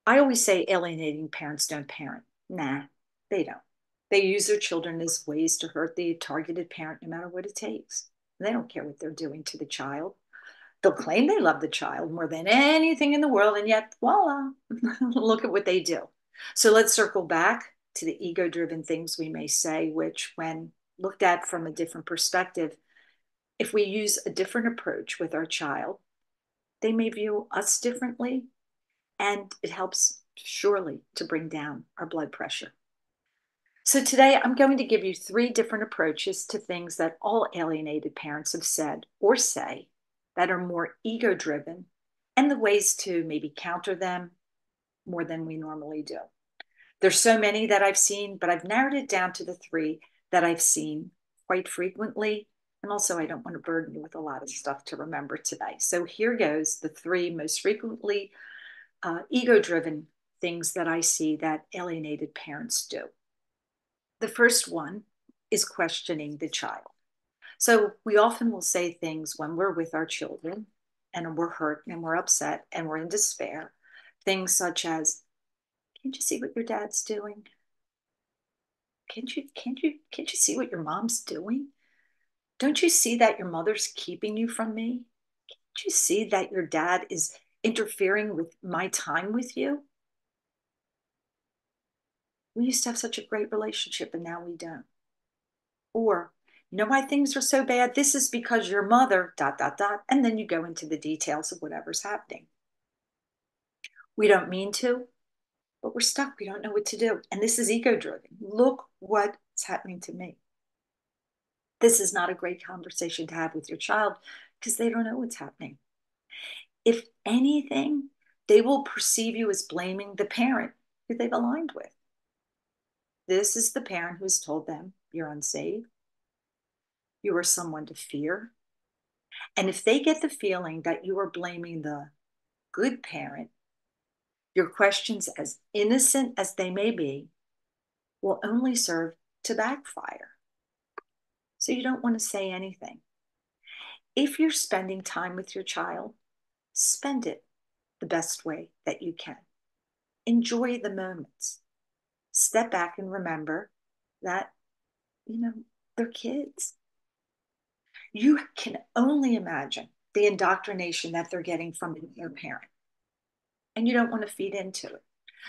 I always say alienating parents don't parent. Nah, they don't. They use their children as ways to hurt the targeted parent no matter what it takes. They don't care what they're doing to the child. They'll claim they love the child more than anything in the world, and yet, voila, look at what they do. So let's circle back to the ego driven things we may say, which, when looked at from a different perspective, if we use a different approach with our child, they may view us differently, and it helps surely to bring down our blood pressure. So today I'm going to give you three different approaches to things that all alienated parents have said or say that are more ego driven, and the ways to maybe counter them more than we normally do. There's so many that I've seen, but I've narrowed it down to the three that I've seen quite frequently. And also, I don't want to burden you with a lot of stuff to remember today. So here goes the three most frequently ego driven things that I see that alienated parents do. The first one is questioning the child. So we often will say things when we're with our children and we're hurt and we're upset and we're in despair. Things such as, can't you see what your dad's doing? Can't you see what your mom's doing? Don't you see that your mother's keeping you from me? Can't you see that your dad is interfering with my time with you? We used to have such a great relationship and now we don't. Or, you know why things are so bad? This is because your mother, dot, dot, dot. And then you go into the details of whatever's happening. We don't mean to, but we're stuck. We don't know what to do. And this is ego driven. Look what's happening to me. This is not a great conversation to have with your child because they don't know what's happening. If anything, they will perceive you as blaming the parent who they've aligned with. This is the parent who has told them you're unsafe, you are someone to fear. And if they get the feeling that you are blaming the good parent, your questions, as innocent as they may be, will only serve to backfire. So you don't want to say anything. If you're spending time with your child, spend it the best way that you can. Enjoy the moments. Step back and remember that, they're kids. You can only imagine the indoctrination that they're getting from their parent, and you don't want to feed into it.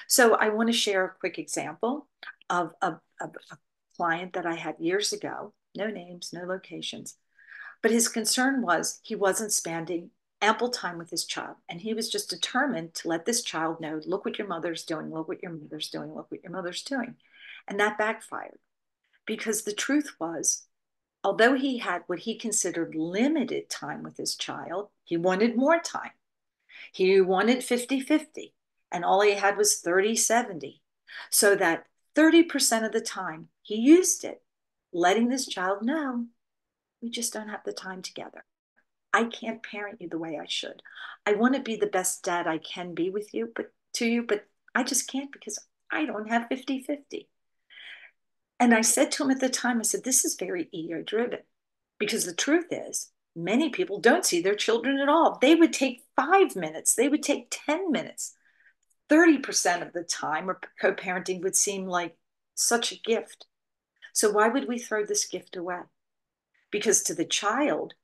So I want to share a quick example of a client that I had years ago, no names, no locations, but his concern was he wasn't spending ample time with his child. And he was just determined to let this child know, look what your mother's doing, look what your mother's doing, look what your mother's doing. And that backfired because the truth was, although he had what he considered limited time with his child, he wanted more time. He wanted 50-50, and all he had was 30-70. So that 30% of the time he used it, letting this child know, we just don't have the time together. I can't parent you the way I should. I want to be the best dad I can be with you, but I just can't because I don't have 50-50. And I said to him at the time, I said, this is very ego driven because the truth is, many people don't see their children at all. They would take 5 minutes, they would take 10 minutes. 30% of the time, or co parenting would seem like such a gift. So, why would we throw this gift away? Because to the child,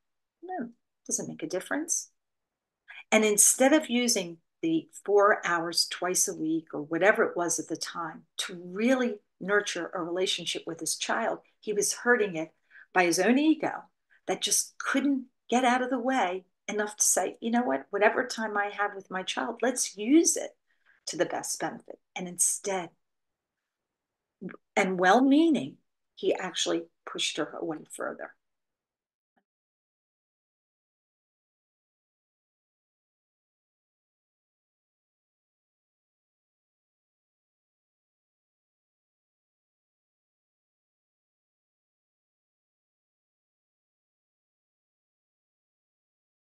no, it doesn't make a difference. And instead of using the 4 hours twice a week or whatever it was at the time to really nurture a relationship with his child, he was hurting it by his own ego that just couldn't get out of the way enough to say, you know what, whatever time I have with my child, let's use it to the best benefit. And instead, and well meaning, he actually pushed her away further.